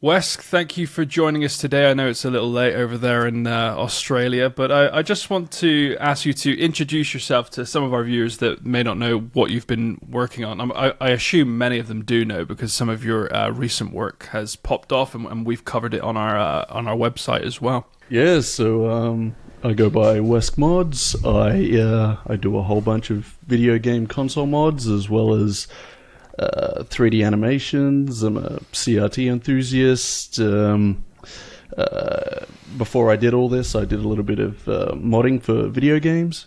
Wesk, thank you for joining us today. I know it's a little late over there in Australia, but I just want to ask you to introduce yourself to some of our viewers that may not know what you've been working on. I assume many of them do know because some of your recent work has popped off, and we've covered it on our website as well. Yeah, so I go by Weskmods. I do a whole bunch of video game console mods as well as 3D animations. I'm a CRT enthusiast. Before I did all this, I did a little bit of modding for video games,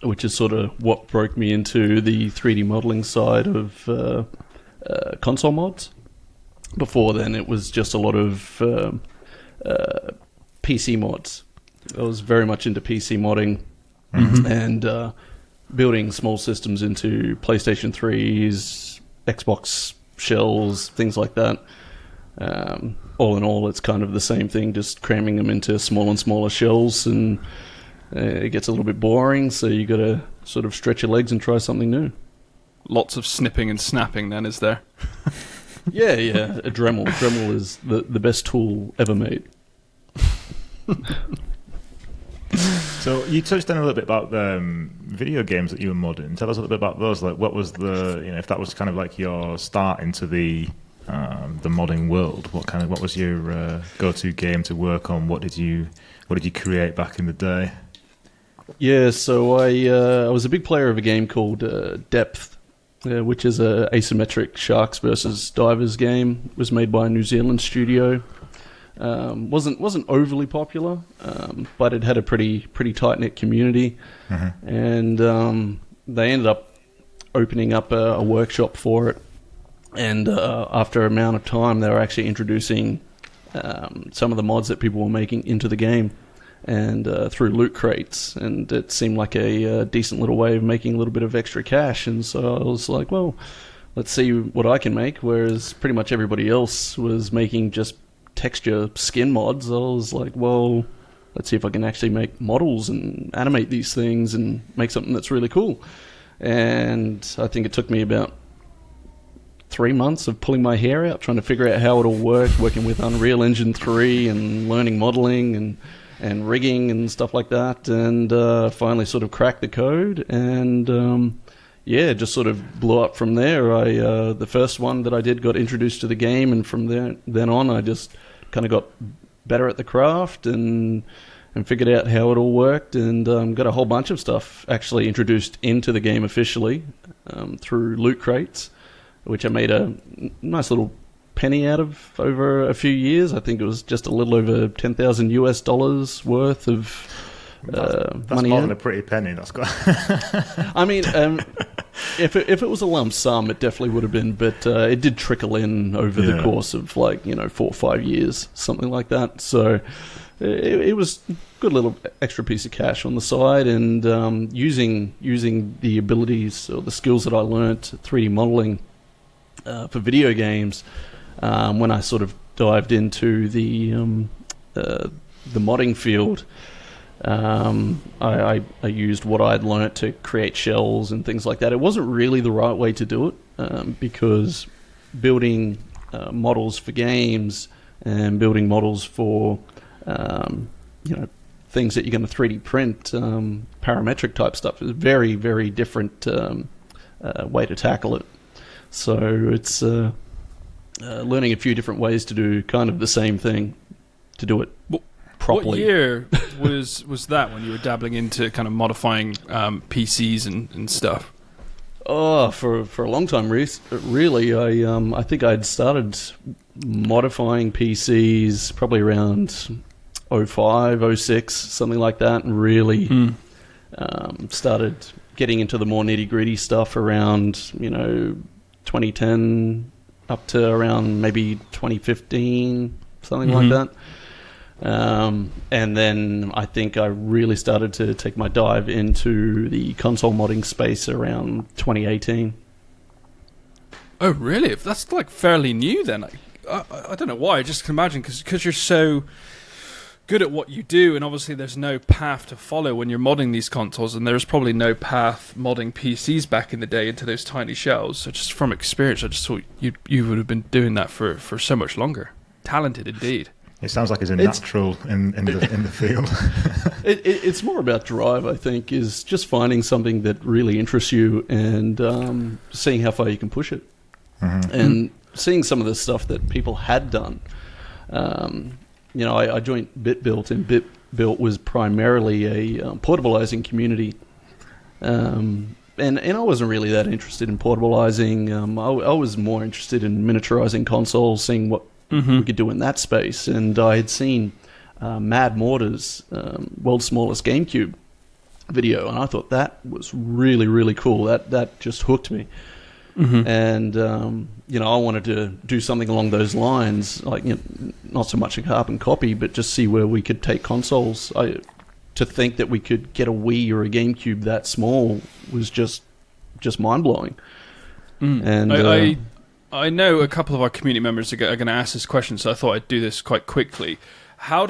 which is sort of what broke me into the 3D modeling side of console mods. Before then, it was just a lot of PC mods. I was very much into PC modding and building small systems into PlayStation 3s, Xbox shells, things like that. All in all, it's kind of the same thing, just cramming them into smaller and smaller shells, and it gets a little bit boring, so you got to sort of stretch your legs and try something new. Lots of snipping and snapping then, is there? Yeah, a Dremel. Dremel is the best tool ever made. So you touched on a little bit about the video games that you were modding. Tell us a little bit about those. Like, what was if that was kind of like your start into the modding world? What was your go-to game to work on? What did you create back in the day? Yeah, so I was a big player of a game called Depth, which is a asymmetric sharks versus divers game. It was made by a New Zealand studio. Wasn't overly popular, but it had a pretty tight-knit community, and they ended up opening up a workshop for it. And after an amount of time, they were actually introducing some of the mods that people were making into the game, and through loot crates, and it seemed like a decent little way of making a little bit of extra cash. And so I was like, well, let's see what I can make. Whereas pretty much everybody else was making just texture skin mods. I was like, well, let's see if I can actually make models and animate these things and make something that's really cool. And I think it took me about 3 months of pulling my hair out, trying to figure out how it all worked, working with Unreal Engine 3 and learning modeling and rigging and stuff like that, and finally sort of cracked the code, and just sort of blew up from there. The first one that I did got introduced to the game, and from then on I just kind of got better at the craft and figured out how it all worked, and got a whole bunch of stuff actually introduced into the game officially through loot crates, which I made a nice little penny out of over a few years. I think it was just a little over $10,000 worth of that's money. More than a pretty penny. That's got. I mean, if it was a lump sum, it definitely would have been, but it did trickle in over the course of 4 or 5 years, something like that. So it was a good little extra piece of cash on the side, and using the abilities or the skills that I learnt 3D modeling for video games, when I sort of dived into the modding field. I used what I'd learnt to create shells and things like that. It wasn't really the right way to do it, because building models for games and building models for things that you're going to 3D print, parametric type stuff, is a very, very different way to tackle it. So it's learning a few different ways to do kind of the same thing, to do it properly. What year was that when you were dabbling into kind of modifying PCs and stuff? Oh, for a long time, really. I think I'd started modifying PCs probably around 05, 06, something like that, and really started getting into the more nitty-gritty stuff around 2010 up to around maybe 2015, something like that. And then I think I really started to take my dive into the console modding space around 2018. Oh, really? That's like fairly new then. I don't know why. I just can imagine because you're so good at what you do, and obviously there's no path to follow when you're modding these consoles, and there's probably no path modding PCs back in the day into those tiny shells. So just from experience, I just thought you would have been doing that for so much longer. talented indeed. It sounds like he's a natural in the field. It's more about drive, I think, is just finding something that really interests you and seeing how far you can push it. Mm-hmm. And seeing some of the stuff that people had done. I joined BitBuilt, and BitBuilt was primarily a portabilizing community. And I wasn't really that interested in portabilizing. I was more interested in miniaturizing consoles, seeing what we could do in that space. And I had seen Mad Mortar's World's Smallest GameCube video, and I thought that was really, really cool. That just hooked me. Mm-hmm. And, I wanted to do something along those lines, like not so much a carbon copy, but just see where we could take consoles. To think that we could get a Wii or a GameCube that small was just mind-blowing. And I know a couple of our community members are going to ask this question, so I thought I'd do this quite quickly. How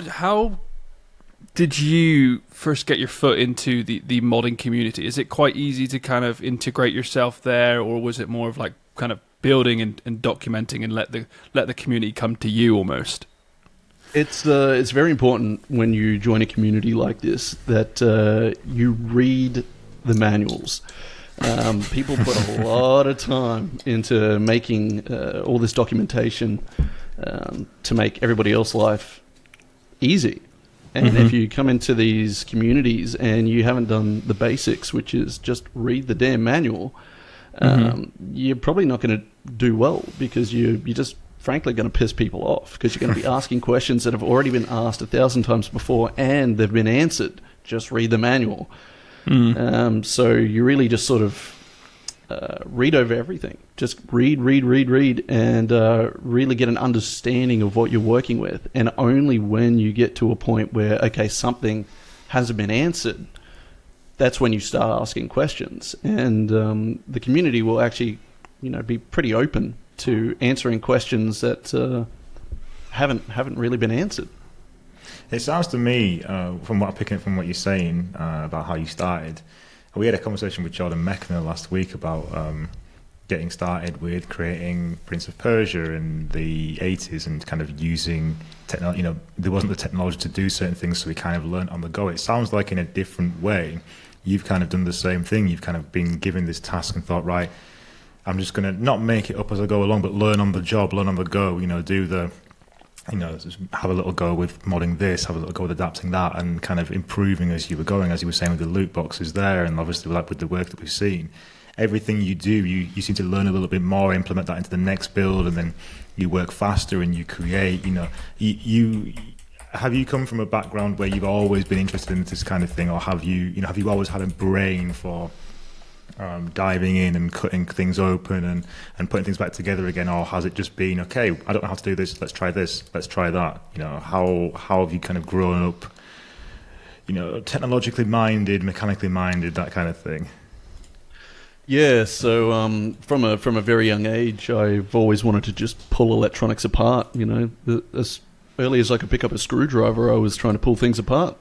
did you first get your foot into the modding community? Is it quite easy to kind of integrate yourself there, or was it more of like kind of building and documenting and let the community come to you almost? It's very important when you join a community like this that you read the manuals. People put a lot of time into making all this documentation to make everybody else's life easy. And if you come into these communities and you haven't done the basics, which is just read the damn manual, you're probably not going to do well, because you're just frankly going to piss people off, because you're going to be asking questions that have already been asked 1,000 times before and they've been answered. Just read the manual. So you really just sort of read over everything. Just read, and really get an understanding of what you're working with. And only when you get to a point where, okay, something hasn't been answered, that's when you start asking questions. And the community will actually, be pretty open to answering questions that haven't really been answered. It sounds to me, from what I'm picking up from what you're saying about how you started, we had a conversation with Jordan Mechner last week about getting started with creating Prince of Persia in the 80s and kind of using technology. There wasn't the technology to do certain things, so we kind of learned on the go. It sounds like in a different way, you've kind of done the same thing. You've kind of been given this task and thought, right, I'm just going to not make it up as I go along, but learn on the job, learn on the go, do the... just have a little go with modding this, have a little go with adapting that, and kind of improving as you were going, as you were saying with the loot boxes there, and obviously with the work that we've seen. Everything you do, you seem to learn a little bit more, implement that into the next build, and then you work faster and you create. Have you come from a background where you've always been interested in this kind of thing, or have you always had a brain for diving in and cutting things open and putting things back together again, or has it just been, okay, I don't know how to do this, let's try that? How have you kind of grown up, technologically minded, mechanically minded, that kind of thing? Yeah, so from a very young age, I've always wanted to just pull electronics apart. As early as I could pick up a screwdriver, I was trying to pull things apart,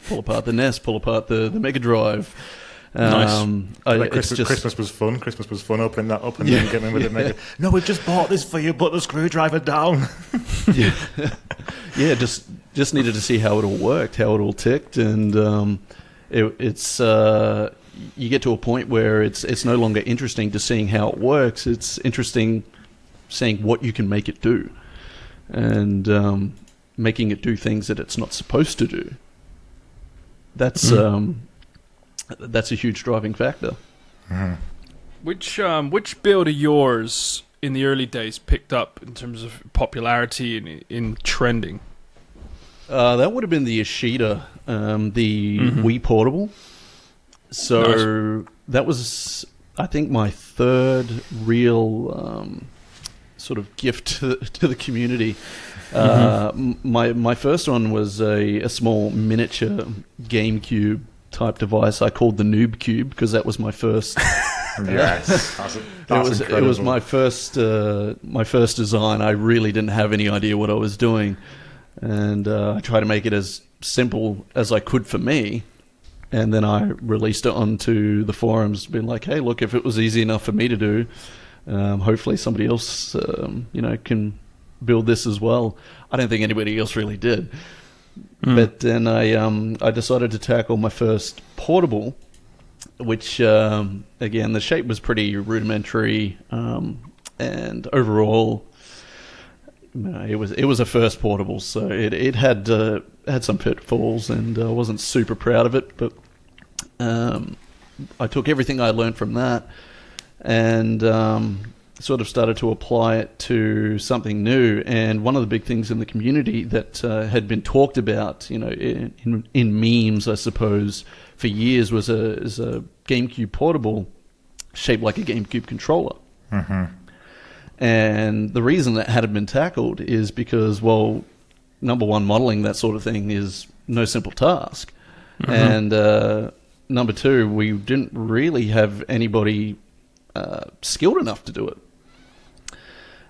pull apart the NES, pull apart the Mega Drive. Nice. Christmas was fun. Christmas was fun opening that up and then getting with the Mega. No, we've just bought this for you. Put the screwdriver down. Just needed to see how it all worked, how it all ticked, and it's you get to a point where it's no longer interesting to seeing how it works. It's interesting seeing what you can make it do, and making it do things that it's not supposed to do. That's a huge driving factor. Mm-hmm. Which build of yours in the early days picked up in terms of popularity and in trending? That would have been the Ishida, the Wii Portable. So that was, I think, my third real sort of gift to the community. My first one was a small miniature GameCube type device I called the Noob Cube, because that was my first. Yes, that's it was my first design. I really didn't have any idea what I was doing, and I tried to make it as simple as I could for me. And then I released it onto the forums, being like, "Hey, look! If it was easy enough for me to do, hopefully somebody else, can build this as well. I don't think anybody else really did. But then I decided to tackle my first portable, which, again, the shape was pretty rudimentary, and overall, it was a first portable, so it had some pitfalls, and I wasn't super proud of it, but I took everything I learned from that and sort of started to apply it to something new. And one of the big things in the community that had been talked about, in memes, I suppose, for years was a GameCube portable shaped like a GameCube controller. Mm-hmm. And the reason that hadn't been tackled is because, well, number one, modeling that sort of thing is no simple task. Mm-hmm. And number two, we didn't really have anybody skilled enough to do it.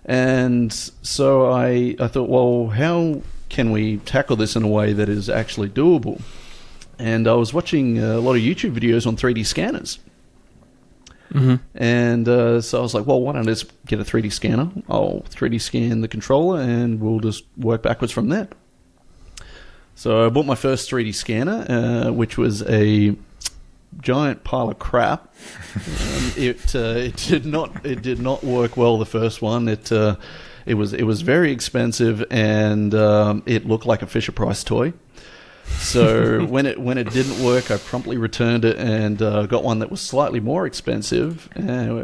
And so I thought, well, how can we tackle this in a way that is actually doable? And I was watching a lot of YouTube videos on 3D scanners. Mm-hmm. And so I was like, well, why don't I just get a 3D scanner? I'll 3D scan the controller and we'll just work backwards from there. So I bought my first 3D scanner, which was a giant pile of crap. It did not work well, the first one. It was very expensive, and it looked like a Fisher Price toy. So when it didn't work, I promptly returned it and got one that was slightly more expensive,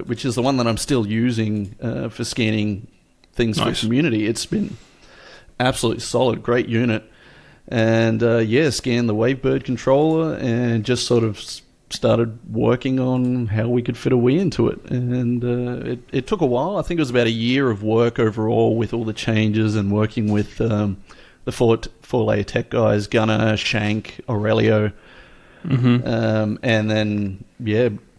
which is the one that I'm still using for scanning things for the community. It's been absolutely solid, great unit. And scanned the Wavebird controller and just sort of started working on how we could fit a Wii into it. And it took a while. I think it was about a year of work overall with all the changes and working with the four-layer tech guys, Gunnar, Shank, Aurelio. Mm-hmm. And then,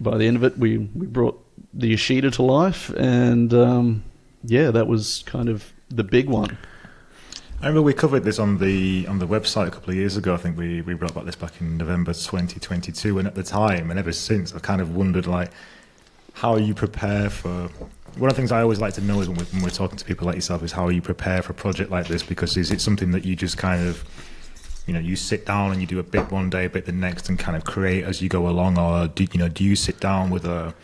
by the end of it, we brought the Yoshida to life. And, that was kind of the big one. I remember we covered this on the website a couple of years ago. I think we wrote about this back in November 2022, and at the time and ever since, I've kind of wondered, like, how you prepare for... One of the things I always like to know is when we're talking to people like yourself is how you prepare for a project like this, because is it something that you just kind of, you sit down and you do a bit one day, a bit the next, and kind of create as you go along, or do you sit down with a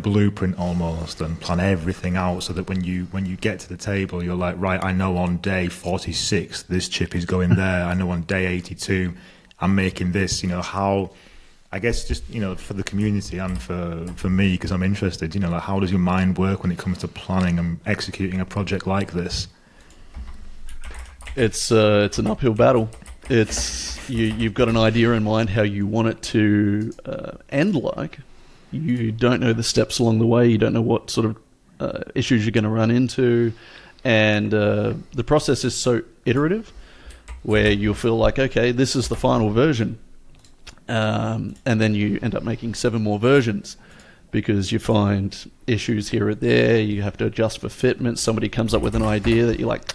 blueprint almost and plan everything out so that when you get to the table, you're like, right, I know on day 46 this chip is going there. I know on day 82 I'm making this. How, I guess, just for the community and for me, because I'm interested, like, how does your mind work when it comes to planning and executing a project like this? It's an uphill battle. It's you've got an idea in mind how you want it to end like. You don't know the steps along the way. You don't know what sort of issues you're going to run into. And the process is so iterative where you'll feel like, okay, this is the final version. And then you end up making 7 more versions because you find issues here or there. You have to adjust for fitment. Somebody comes up with an idea that you're like,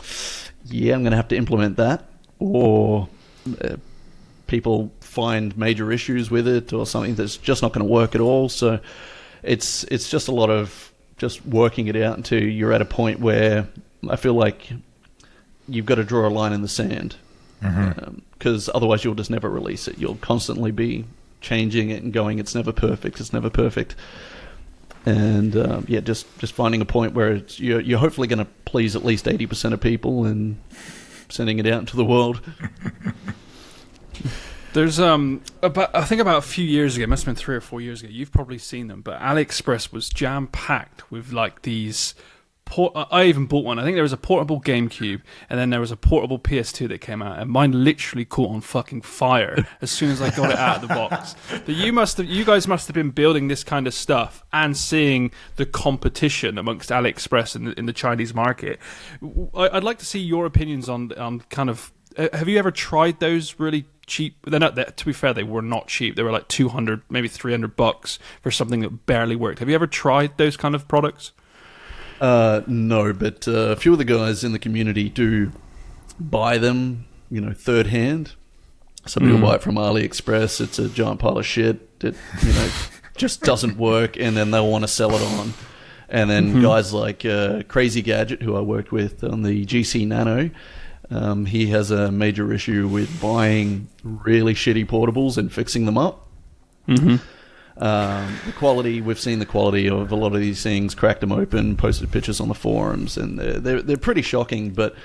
yeah, I'm going to have to implement that. Or people find major issues with it or something that's just not going to work at all. So it's just a lot of just working it out until you're at a point where I feel like you've got to draw a line in the sand, because otherwise you'll just never release it. You'll constantly be changing it and going, it's never perfect, and just finding a point where you're hopefully going to please at least 80% of people and sending it out into the world. There's I think about a few years ago, it must have been 3 or 4 years ago, you've probably seen them, but AliExpress was jam-packed with like these I even bought one. I think there was a portable GameCube, and then there was a portable PS2 that came out, and mine literally caught on fucking fire as soon as I got it out of the box. But you guys must have been building this kind of stuff and seeing the competition amongst AliExpress in the Chinese market. I'd like to see your opinions on kind of. Have you ever tried those really cheap? They're not. To be fair, they were not cheap. They were like $200, maybe $300 for something that barely worked. Have you ever tried those kind of products? No, but a few of the guys in the community do buy them, third hand. Some people buy it from AliExpress. It's a giant pile of shit that, just doesn't work, and then they'll want to sell it on. And then guys like Crazy Gadget, who I worked with on the GC Nano, he has a major issue with buying really shitty portables and fixing them up. The quality, we've seen the quality of a lot of these things, cracked them open, posted pictures on the forums, and they're pretty shocking. But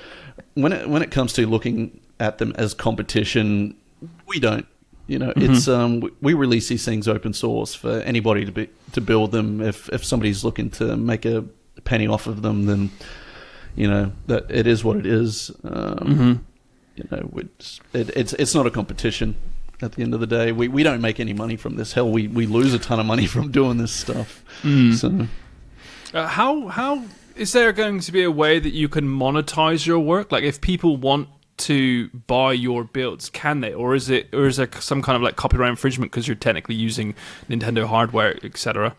when it comes to looking at them as competition, we don't. It's we release these things open source for anybody to build them. If somebody's looking to make a penny off of them, then that it is what it is. It's not a competition. At the end of the day, we don't make any money from this. Hell, we lose a ton of money from doing this stuff. So, how is there going to be a way that you can monetize your work? Like, if people want to buy your builds, can they, or is there some kind of like copyright infringement because you're technically using Nintendo hardware, etc.?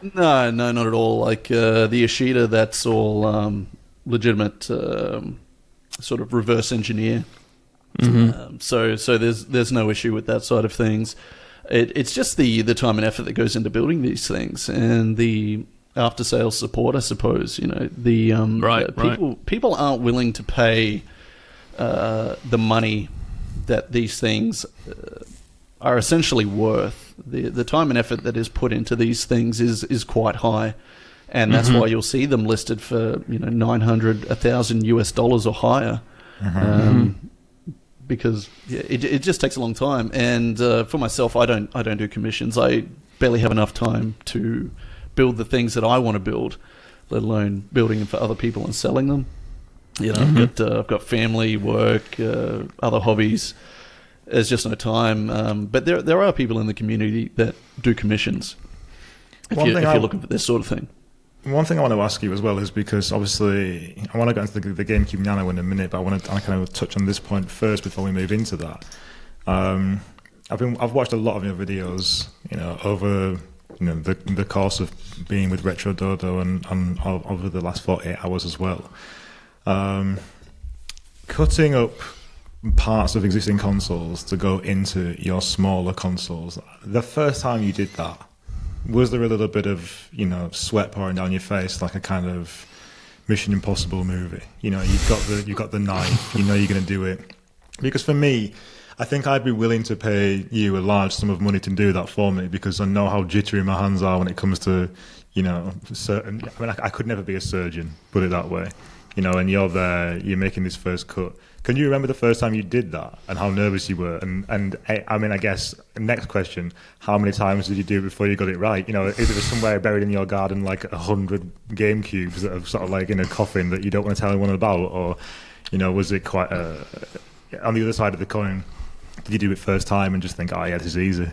No, not at all. Like the Ishida, that's all legitimate, sort of reverse engineer. So there's no issue with that side of things. It's just the time and effort that goes into building these things, and the after sales support, I suppose. People aren't willing to pay the money that these things are essentially worth. The time and effort that is put into these things is quite high, and that's why you'll see them listed for $900, $1,000 or higher. Because it just takes a long time, and for myself, I don't do commissions. I barely have enough time to build the things that I want to build, let alone building them for other people and selling them. I've got family, work, other hobbies. There's just no time. But there are people in the community that do commissions. If you're looking for this sort of thing. One thing I want to ask you as well is because obviously I want to go into the GameCube Nano in a minute, but I want to kind of touch on this point first before we move into that. I've watched a lot of your videos, over the course of being with Retro Dodo and over the last 48 hours as well. Cutting up parts of existing consoles to go into your smaller consoles. The first time you did that, was there a little bit of, sweat pouring down your face, like a kind of Mission Impossible movie? You've got the knife, you're going to do it. Because for me, I think I'd be willing to pay you a large sum of money to do that for me, because I know how jittery my hands are when it comes to, certain. I mean, I could never be a surgeon, put it that way. And you're there, you're making this first cut. Can you remember the first time you did that and how nervous you were? And I mean, I guess, next question, how many times did you do it before you got it right? Is there somewhere buried in your garden like 100 GameCubes that are sort of like in a coffin that you don't want to tell anyone about? Or, was it quite on the other side of the coin? Did you do it first time and just think, this is easy?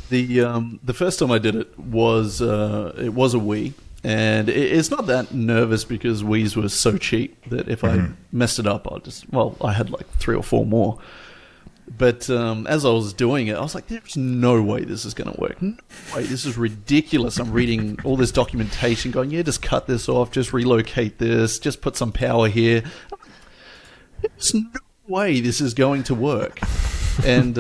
The first time I did it was a Wii. And it's not that nervous because Wii's were so cheap that if I messed it up, I had like 3 or 4 more. But as I was doing it, I was like, there's no way this is going to work. No way, this is ridiculous. I'm reading all this documentation going, just cut this off, just relocate this, just put some power here. There's no way this is going to work. And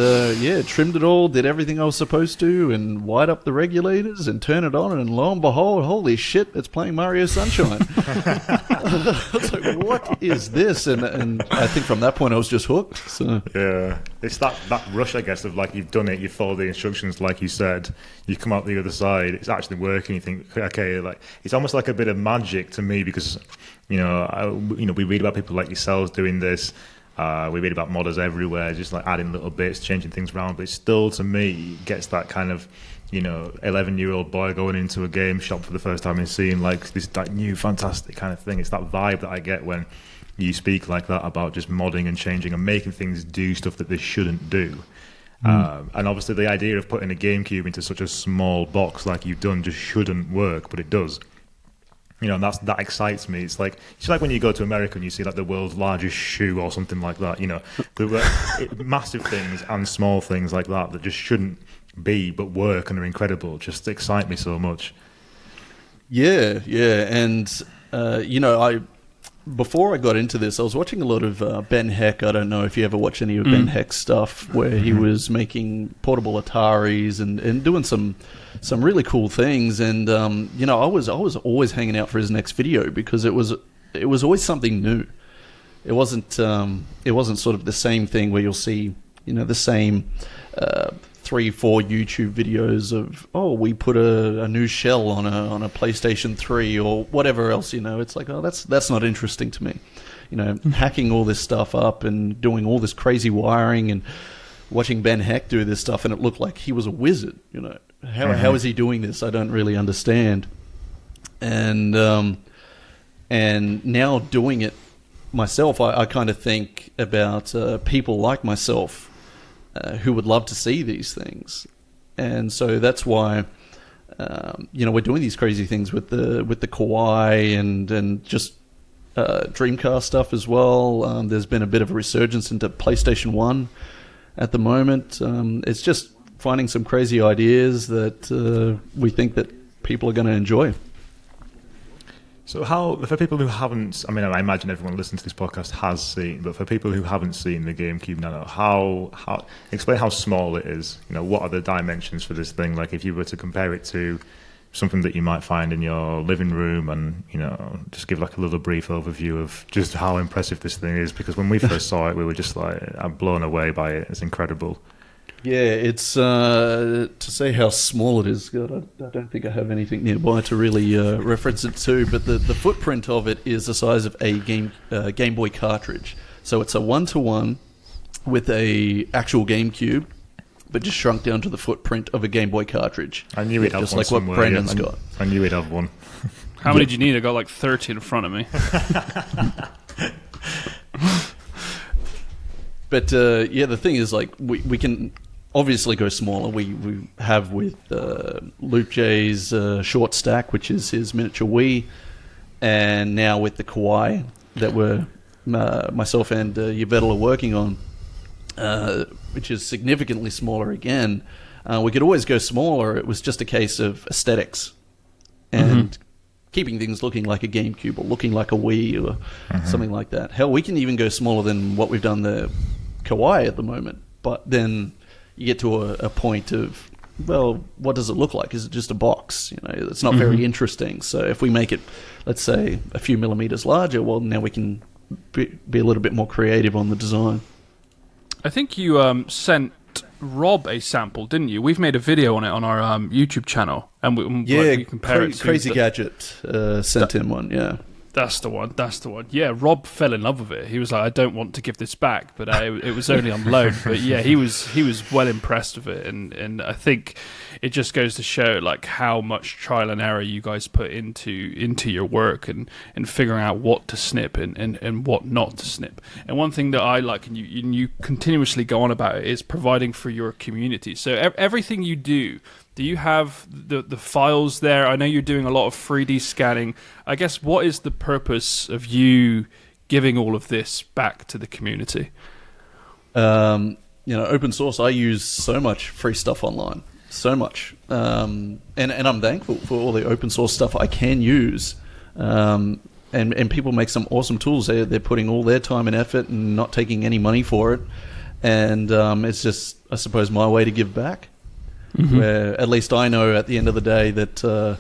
trimmed it all, did everything I was supposed to, and wired up the regulators and turn it on, and lo and behold, holy shit, it's playing Mario Sunshine. I was like, what is this? And I think from that point I was just hooked. So. Yeah, it's that rush, I guess, of like you've done it, you follow the instructions like you said, you come out the other side, it's actually working, you think, okay, like it's almost like a bit of magic to me because, we read about people like yourselves doing this. We read about modders everywhere, just like adding little bits, changing things around. But it still, to me, gets that kind of, 11-year-old boy going into a game shop for the first time and seeing like this new fantastic kind of thing. It's that vibe that I get when you speak like that about just modding and changing and making things do stuff that they shouldn't do. And obviously the idea of putting a GameCube into such a small box like you've done just shouldn't work, but it does. And that excites me. It's like when you go to America and you see like the world's largest shoe or something like that. There were massive things and small things like that just shouldn't be, but work and are incredible. Just excite me so much. Yeah, and I before I got into this, I was watching a lot of Ben Heck. I don't know if you ever watch any of Ben Heck's stuff, where he was making portable Ataris and doing some really cool things. And I was always hanging out for his next video, because it was always something new. It wasn't sort of the same thing where you'll see the same 3-4 YouTube videos of, we put a new shell on a PlayStation 3 or whatever else. It's like, that's not interesting to me. Hacking all this stuff up and doing all this crazy wiring, and watching Ben Heck do this stuff, and it looked like he was a wizard. How is he doing this? I don't really understand. And now doing it myself, I kind of think about people like myself who would love to see these things. And so that's why we're doing these crazy things with the Kawaii and just Dreamcast stuff as well. There's been a bit of a resurgence into PlayStation 1 at the moment. It's just finding some crazy ideas that we think that people are going to enjoy. So for people who haven't, I imagine everyone listening to this podcast has seen, but for people who haven't seen the GameCube Nano, how explain how small it is. What are the dimensions for this thing? Like, if you were to compare it to something that you might find in your living room, and just give like a little brief overview of just how impressive this thing is. Because when we first saw it, we were just like, I'm blown away by it. It's incredible. Yeah, it's to say how small it is. God, I don't think I have anything nearby to really reference it to. But the footprint of it is the size of a Game Boy cartridge. So it's a 1-to-1 with a actual GameCube, but just shrunk down to the footprint of a Game Boy cartridge. I knew he'd have just one like what somewhere, Brendan's got. I knew he'd have one. How many do you need? I got like 30 in front of me. But the thing is, like, we can obviously go smaller. We have with Luke J's short stack, which is his miniature Wii, and now with the Kawaii that myself and Yvettel are working on, which is significantly smaller again. We could always go smaller. It was just a case of aesthetics and keeping things looking like a GameCube or looking like a Wii or something like that. Hell, we can even go smaller than what we've done the Kawaii at the moment. But then you get to a point of, well, what does it look like? Is it just a box? It's not very interesting. So if we make it, let's say, a few millimeters larger, well, now we can be a little bit more creative on the design. I think you sent Rob a sample, didn't you? We've made a video on it on our YouTube channel, and we compare it to Crazy Gadget sent him one. Yeah. That's the one. Yeah, Rob fell in love with it. He was like, I don't want to give this back, but it was only on loan. But yeah, he was well impressed with it, and I think it just goes to show like how much trial and error you guys put into your work and figuring out what to snip and what not to snip. And one thing that I like, and you continuously go on about it, is providing for your community. So everything you do you have the files there? I know you're doing a lot of 3D scanning. I guess, what is the purpose of you giving all of this back to the community? Open source, I use so much free stuff online. So much. And I'm thankful for all the open source stuff I can use. And people make some awesome tools. They're putting all their time and effort and not taking any money for it. And it's just, I suppose, my way to give back. Where at least I know at the end of the day that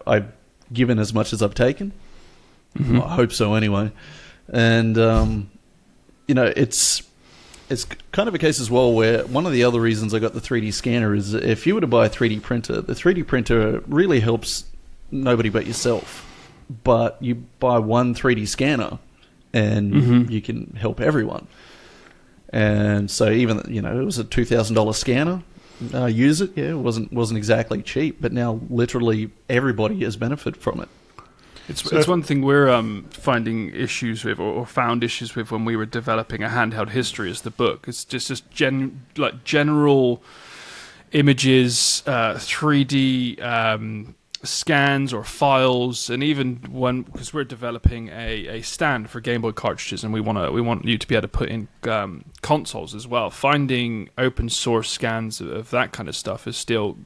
I've given as much as I've taken. I hope so anyway. And it's kind of a case as well where one of the other reasons I got the 3D scanner is if you were to buy a 3D printer, the 3D printer really helps nobody but yourself. But you buy one 3D scanner and you can help everyone. And so even, it was a $2,000 scanner. Use it. Yeah, it wasn't exactly cheap, but now literally everybody has benefited from it. It's one thing we're finding issues with, or found issues with when we were developing a handheld history is the book. It's just general images, 3D scans or files, and even because we're developing a stand for Game Boy cartridges, and we want you to be able to put in consoles as well. Finding open source scans of that kind of stuff is still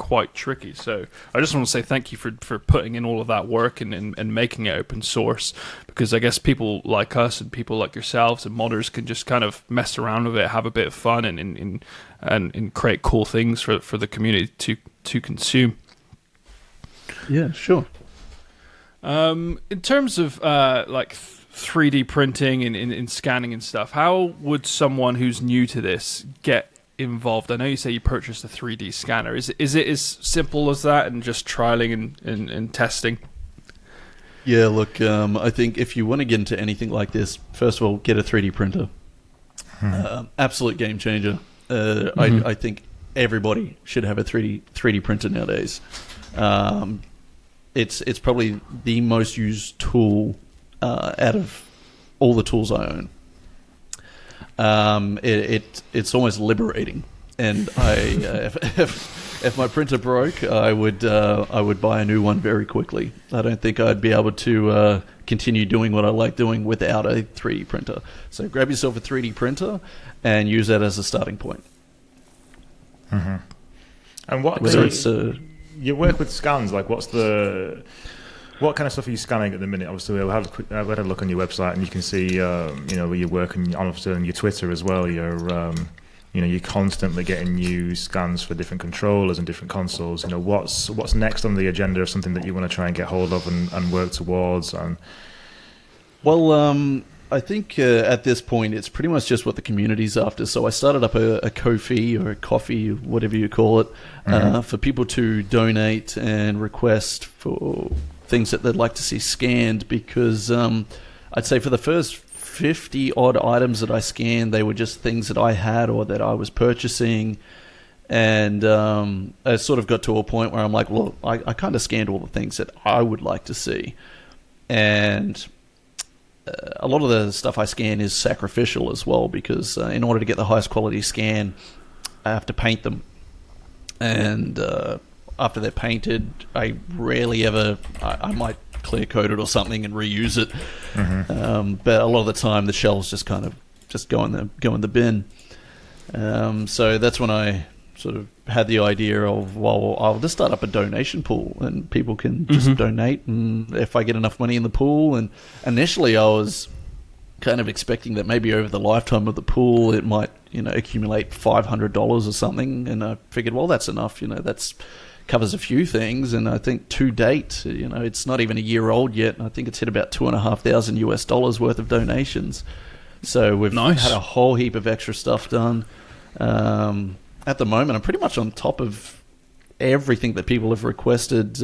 quite tricky. So I just want to say thank you for putting in all of that work and making it open source, because I guess people like us and people like yourselves and modders can just kind of mess around with it, have a bit of fun, and create cool things for the community to consume. Yeah, sure. In terms of like 3D printing and scanning and stuff, how would someone who's new to this get involved? I know you say you purchased a 3D scanner. Is it as simple as that and just trialing and testing? Yeah, look, I think if you want to get into anything like this, first of all, get a 3D printer. Absolute game changer. I think everybody should have a 3D printer nowadays. It's probably the most used tool out of all the tools I own. It's almost liberating, and if my printer broke, I would buy a new one very quickly. I don't think I'd be able to continue doing what I like doing without a 3D printer. So grab yourself a 3D printer and use that as a starting point. Mm-hmm. And what Whether it's you work with scans, like what kind of stuff are you scanning at the minute? Obviously, I've had a look on your website, and you can see, where you're working, obviously on your Twitter as well. You're constantly getting new scans for different controllers and different consoles. What's next on the agenda of something that you want to try and get hold of and work towards? I think at this point it's pretty much just what the community's after. So I started up a Ko-fi or a coffee, whatever you call it, for people to donate and request for things that they'd like to see scanned, because I'd say for the first 50 odd items that I scanned, they were just things that I had or that I was purchasing, and I sort of got to a point where I'm like, well, I kind of scanned all the things that I would like to see, and a lot of the stuff I scan is sacrificial as well, because in order to get the highest quality scan, I have to paint them, and after they're painted, I rarely ever, I might clear coat it or something and reuse it. But a lot of the time the shells just kind of go in the bin. So that's when I sort of had the idea of, well, I'll just start up a donation pool and people can just donate, and if I get enough money in the pool. And initially I was kind of expecting that maybe over the lifetime of the pool it might accumulate $500 or something, and I figured, well, that's enough, that's covers a few things. And I think to date, it's not even a year old yet, and I think it's hit about $2,500 worth of donations. So we've had a whole heap of extra stuff done. At the moment, I'm pretty much on top of everything that people have requested.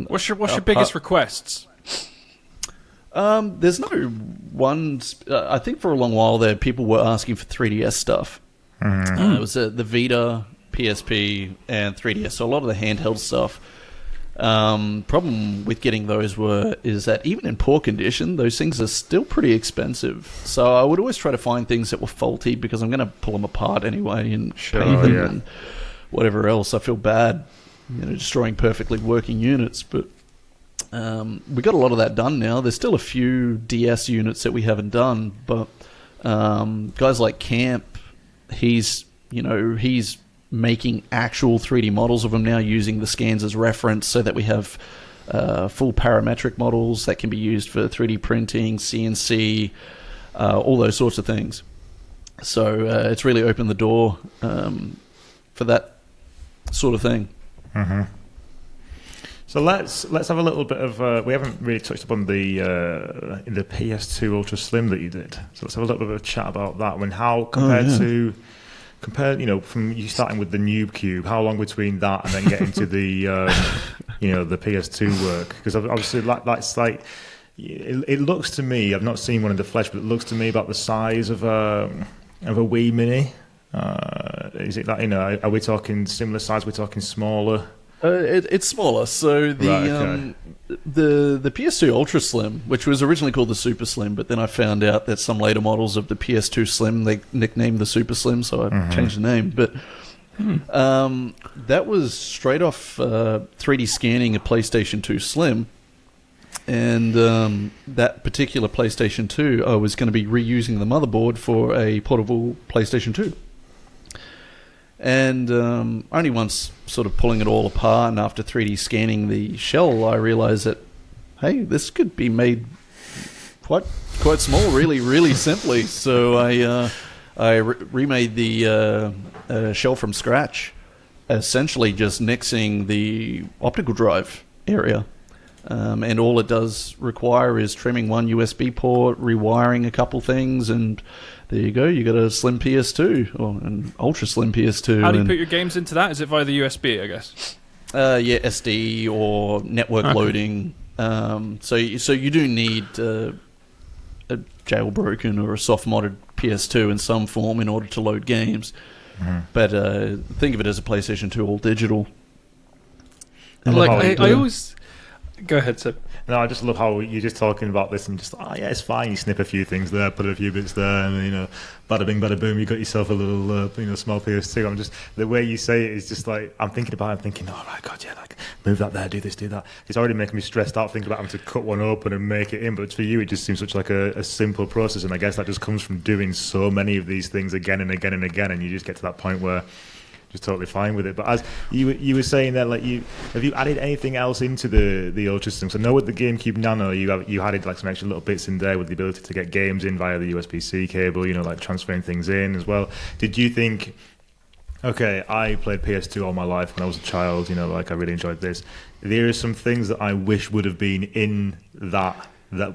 What's your biggest requests? There's no one. I think for a long while there, people were asking for 3DS stuff. It was the Vita, PSP, and 3DS. So a lot of the handheld stuff. Problem with getting those is that even in poor condition, those things are still pretty expensive. So I would always try to find things that were faulty, because I'm going to pull them apart anyway and paint them and whatever else. I feel bad, destroying perfectly working units. But we got a lot of that done now. There's still a few DS units that we haven't done, but guys like Camp, he's making actual 3D models of them now, using the scans as reference, so that we have full parametric models that can be used for 3D printing, CNC, all those sorts of things. So it's really opened the door for that sort of thing. So let's have a little bit of we haven't really touched upon the PS2 Ultra Slim that you did. So let's have a little bit of a chat about that. How compared from you starting with the Noob Cube, how long between that and then getting to the the PS2 work? Because obviously that's like, it looks to me, I've not seen one in the flesh, but it looks to me about the size of a Wii Mini. Is it that, are we talking similar size? We're talking smaller? It's smaller. So the PS2 Ultra Slim, which was originally called the Super Slim, but then I found out that some later models of the PS2 Slim, they nicknamed the Super Slim, so I changed the name. But that was straight off 3D scanning a PlayStation 2 Slim. And that particular PlayStation 2, I was going to be reusing the motherboard for a portable PlayStation 2. And only once sort of pulling it all apart and after 3D scanning the shell, I realized that, hey, this could be made quite small, really, really simply. So I remade the shell from scratch, essentially just nixing the optical drive area. And all it does require is trimming one USB port, rewiring a couple things, and there you go. You got a slim PS2 or an ultra slim PS2. How do you put your games into that? Is it via the USB, I guess? Yeah, SD or network loading. So you do need a jailbroken or a soft modded PS2 in some form in order to load games. But think of it as a PlayStation 2 all digital. I always... Go ahead, Seb. No, I just love how you're just talking about this and just, yeah, it's fine. You snip a few things there, put a few bits there, and, bada bing, bada boom, you got yourself a little, small PS2. I'm just, the way you say it is just like, I'm thinking about it, I'm thinking, oh, right, God, yeah, like, move that there, do this, do that. It's already making me stressed out thinking about having to cut one open and make it in, but for you, it just seems such like a simple process, and I guess that just comes from doing so many of these things again and again and again, and you just get to that point where just totally fine with it. But as you were saying that, like, have you added anything else into the Ultra system? So I know with the GameCube Nano, you added like some extra little bits in there with the ability to get games in via the USB-C cable, like transferring things in as well. Did you think, okay, I played PS2 all my life when I was a child, like I really enjoyed this. There are some things that I wish would have been in that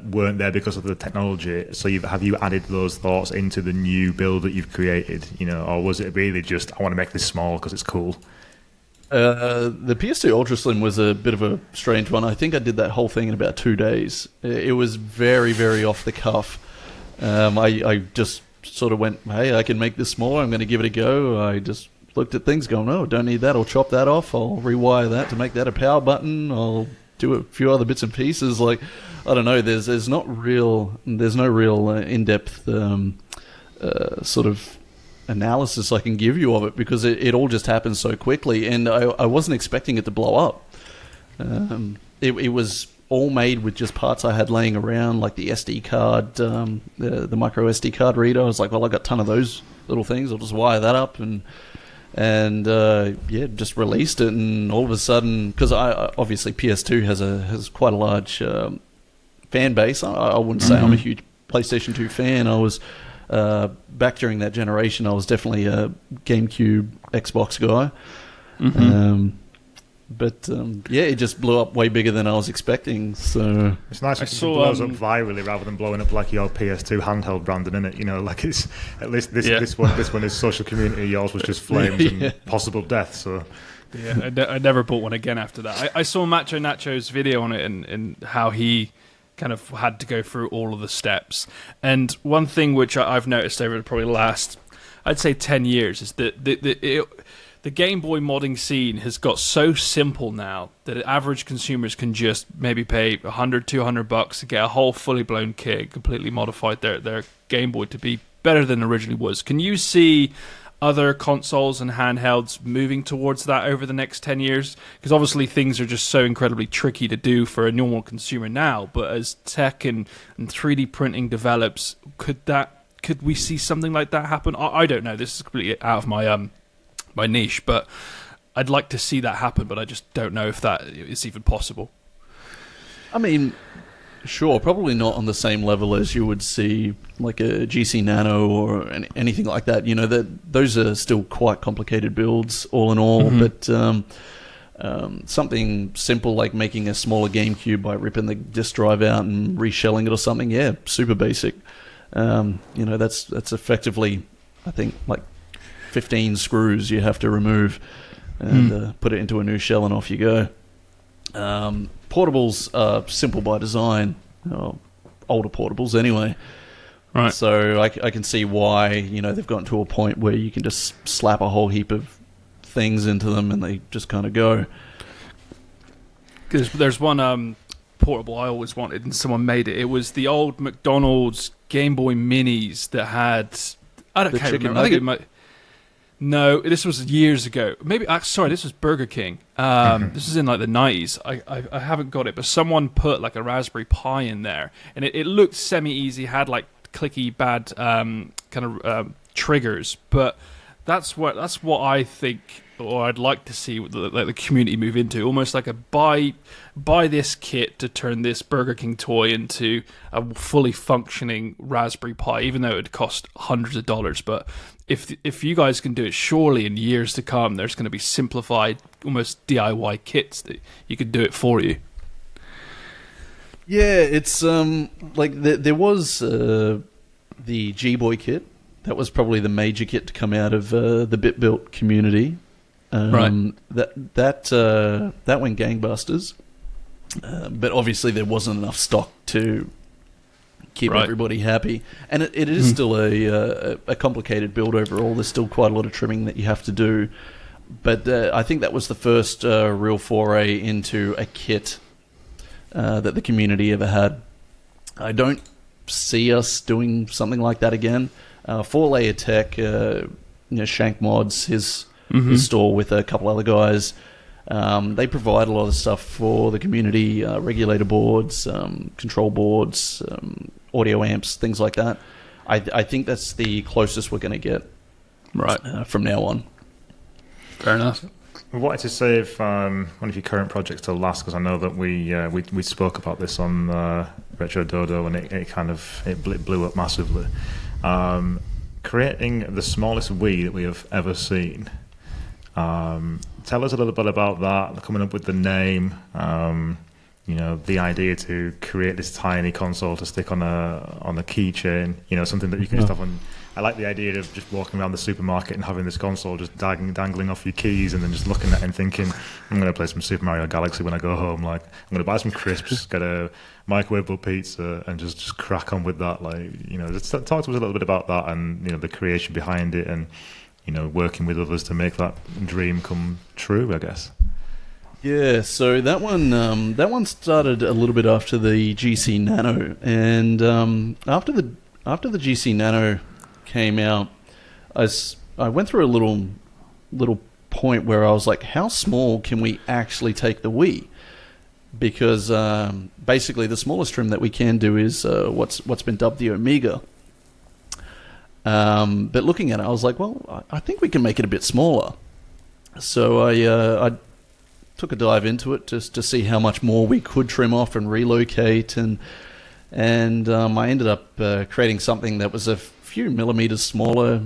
weren't there because of the technology. So have you added those thoughts into the new build that you've created, or was it really just, I want to make this small because it's cool? The PS2 Ultra Slim was a bit of a strange one. I think I did that whole thing in about 2 days. It was very, very off the cuff. I just sort of went, hey, I can make this smaller, I'm going to give it a go. I just looked at things going, oh, don't need that, I'll chop that off, I'll rewire that to make that a power button, I'll do a few other bits and pieces. Like, I don't know, there's no real in-depth sort of analysis I can give you of it, because it all just happens so quickly, and I wasn't expecting it to blow up. It was all made with just parts I had laying around, like the SD card, the micro SD card reader. I was like, well, I got a ton of those little things, I'll just wire that up, and just released it, and all of a sudden, because obviously PS2 has quite a large fan base. I wouldn't say I'm a huge PlayStation 2 fan. I was back during that generation. I was definitely a GameCube, Xbox guy. It just blew up way bigger than I was expecting. So it's nice if it blows up virally rather than blowing up like your PS2 handheld branding, isn't it? Like it's at least this one is social community. Yours was just flames and possible death. So yeah, I never bought one again after that. I saw Macho Nacho's video on it and how he kind of had to go through all of the steps. And one thing which I've noticed over probably the last, I'd say 10 years, is that the Game Boy modding scene has got so simple now that average consumers can just maybe pay $100-$200 to get a whole fully blown kit, completely modified their Game Boy to be better than it originally was. Can you see other consoles and handhelds moving towards that over the next 10 years? Because obviously things are just so incredibly tricky to do for a normal consumer now, but as tech and 3D printing develops, could we see something like that happen? I don't know, this is completely out of my niche, but I'd like to see that happen, but I just don't know if that is even possible. I mean, sure, probably not on the same level as you would see like a GC Nano or anything like that. Those are still quite complicated builds all in all, but something simple like making a smaller GameCube by ripping the disk drive out and reshelling it or something, yeah, super basic. That's effectively, I think, like 15 screws you have to remove and put it into a new shell, and off you go. Portables are simple by design, older portables anyway. Right. So I can see why they've gotten to a point where you can just slap a whole heap of things into them and they just kind of go. Because there's one portable I always wanted and someone made it. It was the old McDonald's Game Boy Minis that had, can't remember. I think it might. No, this was years ago. Maybe, sorry, this was Burger King. This is in like the 90s. I haven't got it, but someone put like a Raspberry Pi in there, and it looked semi-easy, had like clicky bad triggers, but That's what I think, or I'd like to see the community move into, almost like a buy this kit to turn this Burger King toy into a fully functioning Raspberry Pi, even though it would cost hundreds of dollars. But if you guys can do it, surely in years to come, there's going to be simplified, almost DIY kits that you could do it for you. Yeah, it's like there was the G-Boy kit. That was probably the major kit to come out of the BitBuilt community. Right. That went gangbusters. But obviously there wasn't enough stock to keep everybody happy. And it is still a complicated build overall. There's still quite a lot of trimming that you have to do. But I think that was the first real foray into a kit that the community ever had. I don't see us doing something like that again. 4-Layer Tech, Weskmods, his store with a couple other guys, they provide a lot of stuff for the community, regulator boards, control boards, audio amps, things like that. I think that's the closest we're going to get from now on. Fair enough. I wanted to save one of your current projects till last, because I know that we spoke about this on Retro Dodo, and it blew up massively. Creating the smallest Wii that we have ever seen. Tell us a little bit about that. Coming up with the name. The idea to create this tiny console to stick on a keychain. Something that you can just have on. I like the idea of just walking around the supermarket and having this console just dangling off your keys, and then just looking at it and thinking, I'm going to play some Super Mario Galaxy when I go home. Like, I'm going to buy some crisps, get a microwavable pizza, and just crack on with that. Just talk to us a little bit about that, and the creation behind it, and working with others to make that dream come true, I guess. Yeah, so that one started a little bit after the GC Nano, and after the GC Nano came out, I went through a little point where I was like, how small can we actually take the Wii? Because basically the smallest trim that we can do is what's been dubbed the Omega. But looking at it, I was like, well, I think we can make it a bit smaller. So I took a dive into it just to see how much more we could trim off and relocate, and I ended up creating something that was a few millimeters smaller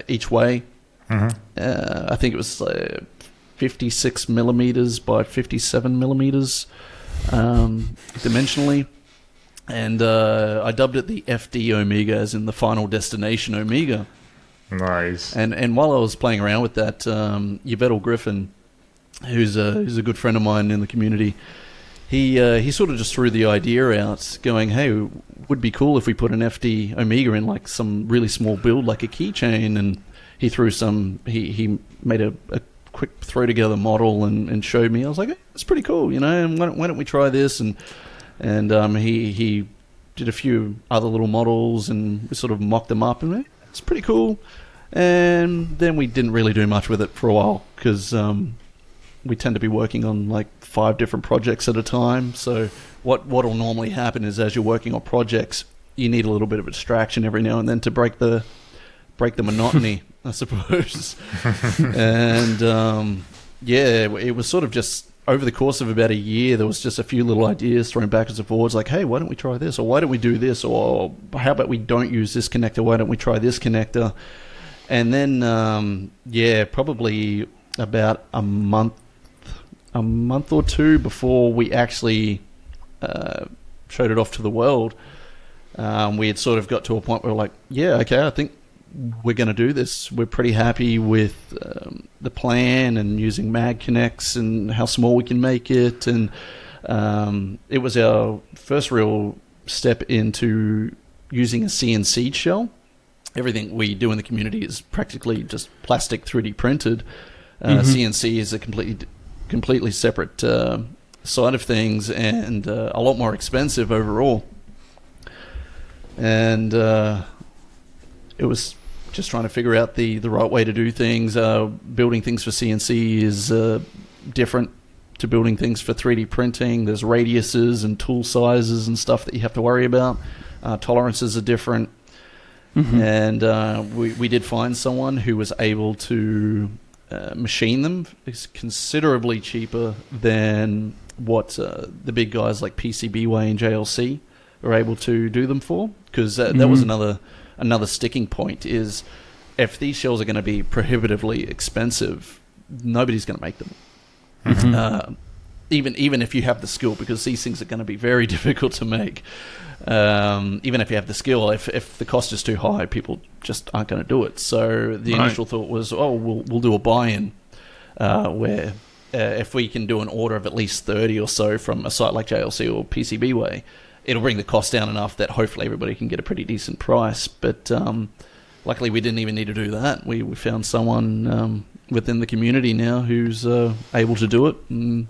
each way. I think it was 56 millimeters by 57 millimeters dimensionally, and I dubbed it the FD Omega, as in the Final Destination Omega. Nice. And while I was playing around with that, Yvettle Griffin, who's a good friend of mine in the community, he sort of just threw the idea out, going, hey, would be cool if we put an FD Omega in like some really small build, like a keychain. And he threw he made a quick throw together model and showed me. I was like, hey, that's pretty cool, and why don't we try this? And he did a few other little models, and we sort of mocked them up, and it's pretty cool. And then we didn't really do much with it for a while, because we tend to be working on like 5 different projects at a time. So what'll normally happen is, as you're working on projects, you need a little bit of a distraction every now and then to break the monotony, I suppose. And it was sort of just over the course of about a year, there was just a few little ideas thrown backwards and forwards, like, hey, why don't we try this, or why don't we do this, or how about we don't use this connector, why don't we try this connector? And then probably about a month or two before we actually showed it off to the world, we had sort of got to a point where we're like, yeah, okay, I think we're going to do this. We're pretty happy with the plan and using mag connects and how small we can make it. And it was our first real step into using a CNC shell. Everything we do in the community is practically just plastic 3D printed. CNC is a completely separate side of things, and a lot more expensive overall. And it was just trying to figure out the right way to do things. Building things for CNC is different to building things for 3D printing. There's radiuses and tool sizes and stuff that you have to worry about. Tolerances are different. And we did find someone who was able to machine them. It's considerably cheaper than what the big guys like PCBWay and JLC are able to do them for, because that was another sticking point, is if these shells are going to be prohibitively expensive, nobody's going to make them. Even if you have the skill, because these things are going to be very difficult to make. Even if you have the skill, if the cost is too high, people just aren't going to do it. So the initial thought was, we'll do a buy-in where if we can do an order of at least 30 or so from a site like JLC or PCBWay, it'll bring the cost down enough that hopefully everybody can get a pretty decent price. But luckily we didn't even need to do that. We found someone within the community now who's able to do it and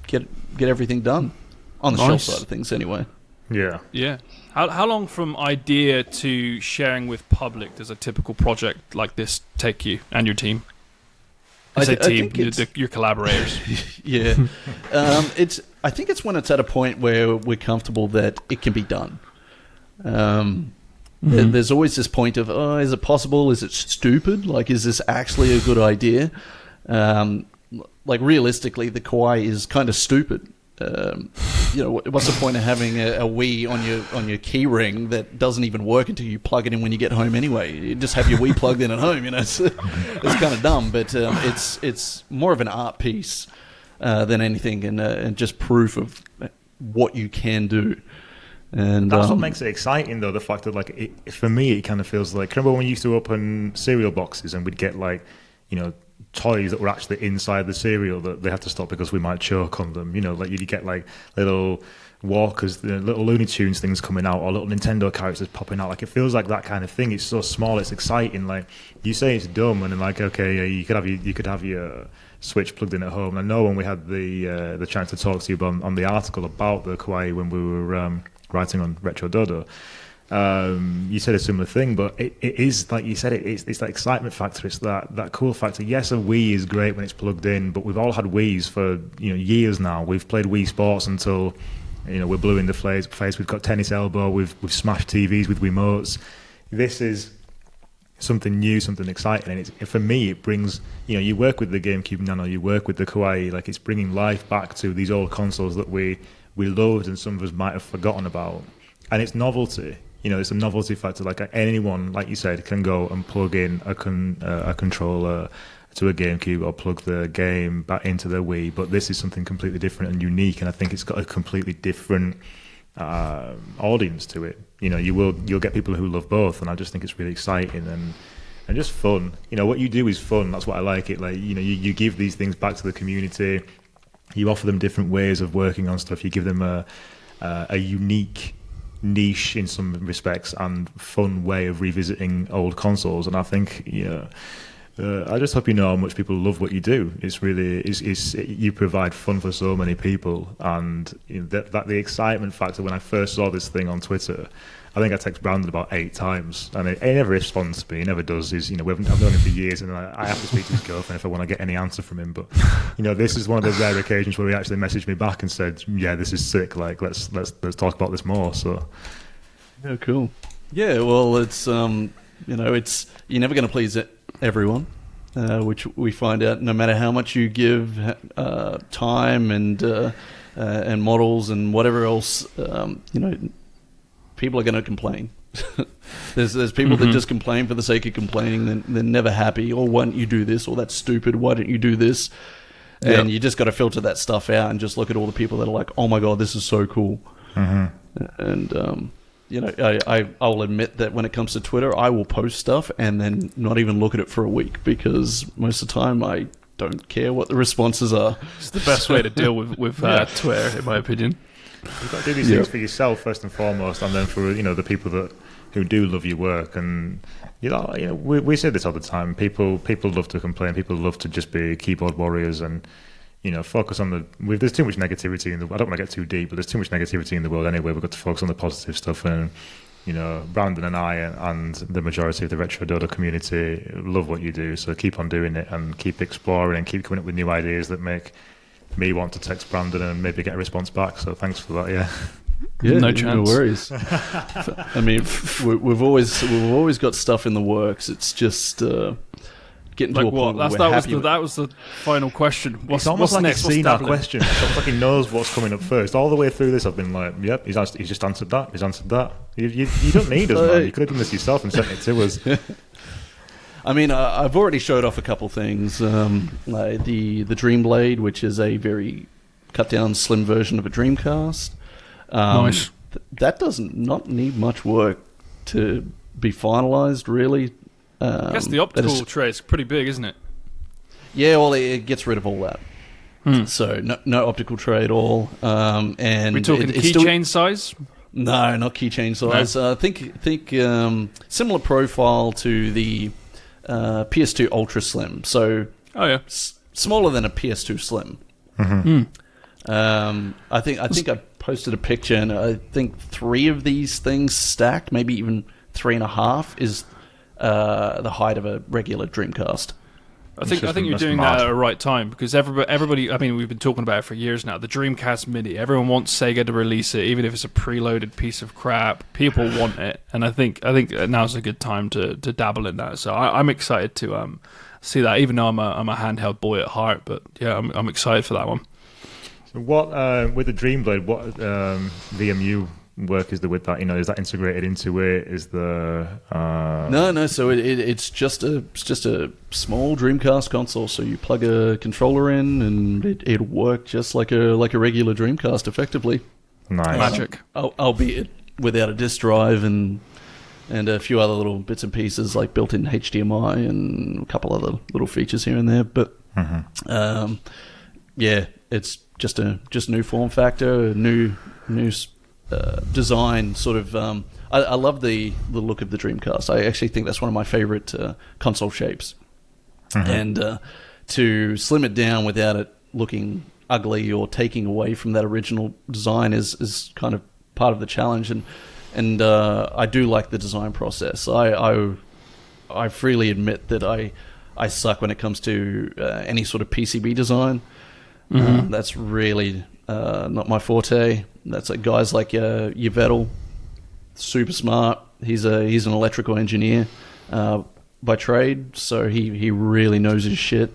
get everything done on the shelf side of things anyway. Yeah. How long from idea to sharing with public does a typical project like this take you and your team? I say team, your collaborators. Yeah. I think it's when it's at a point where we're comfortable that it can be done. There's always this point of, is it possible? Is it stupid? Like, is this actually a good idea? Like, realistically, the Kawaii is kind of stupid. What's the point of having a Wii on your key ring that doesn't even work until you plug it in when you get home anyway? You just have your Wii plugged in at home, it's kind of dumb, but it's more of an art piece than anything, and just proof of what you can do. And that's what makes it exciting, though, the fact that, for me, it kind of feels like, remember when we used to open cereal boxes and we'd get, toys that were actually inside the cereal that they have to stop because we might choke on them. You'd get little walkers, little Looney Tunes things coming out, or little Nintendo characters popping out. It feels like that kind of thing. It's so small, it's exciting. You say it's dumb, and then okay, you could have your Switch plugged in at home. And I know when we had the chance to talk to you on the article about the Kawaii when we were writing on Retro Dodo. You said a similar thing, but it is, like you said, it's that excitement factor, it's that cool factor. Yes, a Wii is great when it's plugged in, but we've all had Wiis for years now. We've played Wii Sports until we're blue in the face. We've got tennis elbow. We've smashed TVs with Wiimotes. This is something new, something exciting, and for me it brings, you work with the GameCube Nano, you work with the Kawaii, it's bringing life back to these old consoles that we loved and some of us might have forgotten about, and it's novelty. It's a novelty factor. Anyone, like you said, can go and plug in a controller to a GameCube or plug the game back into their Wii. But this is something completely different and unique, and I think it's got a completely different audience to it. You'll get people who love both, and I just think it's really exciting and just fun. What you do is fun. That's what I like it. You give these things back to the community. You offer them different ways of working on stuff. You give them a unique niche in some respects and fun way of revisiting old consoles, and I think I just hope how much people love what you do. It's really you provide fun for so many people, and that the excitement factor. When I first saw this thing on Twitter, I think I texted Brandon about 8 times, and he never responds to me. He never does. I've known him for years, and I have to speak to his girlfriend if I want to get any answer from him. But this is one of those rare occasions where he actually messaged me back and said, "Yeah, this is sick. Let's talk about this more." So, yeah, cool. Yeah, well, it's it's you're never going to please everyone, which we find out. No matter how much you give time and models and whatever else, people are going to complain. There's people that just complain for the sake of complaining. They're never happy. Or why don't you do this? Or that's stupid. Why don't you do this? And you just got to filter that stuff out and just look at all the people that are like, oh my God, this is so cool. And, I'll admit that when it comes to Twitter, I will post stuff and then not even look at it for a week, because most of the time I don't care what the responses are. It's the best way to deal with Twitter, in my opinion. You've got to do these things for yourself first and foremost, and then for the people who do love your work. And we say this all the time. People love to complain. People love to just be keyboard warriors and focus on there's too much negativity in the. I don't want to get too deep, but there's too much negativity in the world anyway. We've got to focus on the positive stuff. And Brandon and I and the majority of the Retro Dodo community love what you do. So keep on doing it and keep exploring and keep coming up with new ideas that make me want to text Brandon and maybe get a response back. So thanks for that. Yeah. Yeah, No no chance. worries. I mean, we've always got stuff in the works. It's just getting to Like a point what? where That was the final question. It's almost like next? he's seen our dabbling? question. It's almost like he knows what's coming up first. All the way through this, I've been like, "Yep, he's just answered that. He's answered that." You don't need us, man. You could have done this yourself and sent it to us. I mean, I've already showed off a couple things. Like the Dream Blade, which is a very cut down, slim version of a Dreamcast. Nice. That does not need much work to be finalized, really. I guess the optical tray is pretty big, isn't it? Yeah, well, it gets rid of all that. So no optical tray at all. And We're talking keychain size? No, not keychain size. Think similar profile to the PS2 Ultra Slim. So smaller than a PS2 Slim. I think I posted a picture, and I think 3 of these things stacked, maybe even 3.5, is the height of a regular Dreamcast. I think you're doing that at the right time, because everybody. I mean, we've been talking about it for years now. The Dreamcast Mini. Everyone wants Sega to release it, even if it's a preloaded piece of crap. People want it, and I think now's a good time to dabble in that. So I'm excited to see that. Even though I'm a handheld boy at heart, but yeah, I'm excited for that one. So what with the Dream Blade? What VMU work is there with that? Is that integrated into it? Is the No. So it's just a small Dreamcast console. So you plug a controller in, and it'll work just like a regular Dreamcast, effectively. Nice. Magic. Albeit without a disk drive and a few other little bits and pieces like built-in HDMI and a couple other little features here and there. But yeah, it's just a new form factor, a new design, sort of. I love the look of the Dreamcast. I actually think that's one of my favorite console shapes. And to slim it down without it looking ugly or taking away from that original design is kind of part of the challenge. And I do like the design process. I freely admit that I suck when it comes to any sort of PCB design. That's really not my forte. That's like guys like Yvettel, super smart. He's an electrical engineer by trade, so he really knows his shit.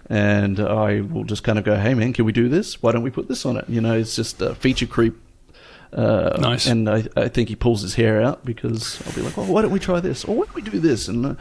And I will just kind of go, hey man, can we do this? Why don't we put this on it? It's just feature creep. Nice. And I think he pulls his hair out, because I'll be like, well, why don't we try this? Or why don't we do this? And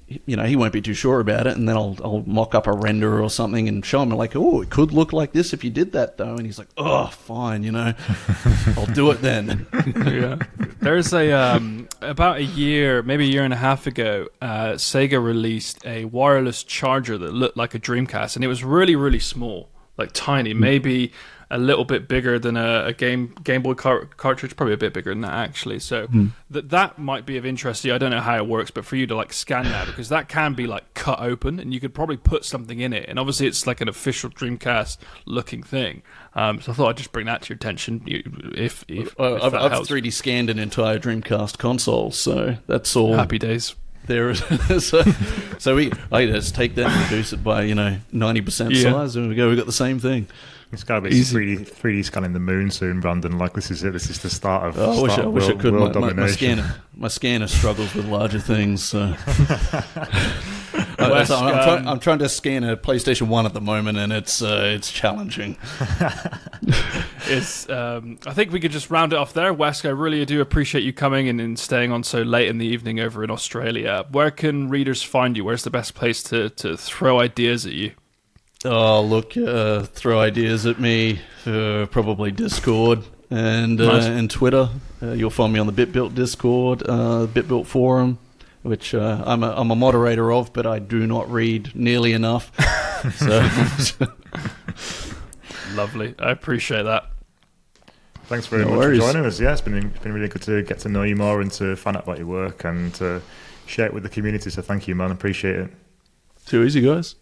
he won't be too sure about it, and then I'll mock up a render or something and show him, like, oh, it could look like this if you did that, though. And he's like, oh, fine, I'll do it then. Yeah. There's about a year, maybe a year and a half ago, Sega released a wireless charger that looked like a Dreamcast, and it was really, really small, like tiny, maybe a little bit bigger than a Game Boy cartridge, probably a bit bigger than that, actually. So that might be of interest to you. I don't know how it works, but for you to like scan that, because that can be like cut open, and you could probably put something in it. And obviously, it's like an official Dreamcast looking thing. So I thought I'd just bring that to your attention. If I've that helps. 3D scanned an entire Dreamcast console, so that's all. Happy days. There is. So I just take that and reduce it by 90% size, and we go. We got the same thing. It's got to be 3D scanning the moon soon, Brandon. Like, this is it. This is the start of I wish I could. World domination. My scanner struggles with larger things. So. I'm trying to scan a PlayStation 1 at the moment, and it's challenging. I think we could just round it off there. Wesk, I really do appreciate you coming and staying on so late in the evening over in Australia. Where can readers find you? Where's the best place to throw ideas at you? Oh, look, throw ideas at me, probably Discord and Twitter. You'll find me on the BitBuilt Discord, BitBuilt Forum, which I'm a moderator of, but I do not read nearly enough. So Lovely. I appreciate that. Thanks very much for joining us. Yeah, it's been really good to get to know you more and to find out about your work and to share it with the community. So thank you, man. Appreciate it. Too easy, guys.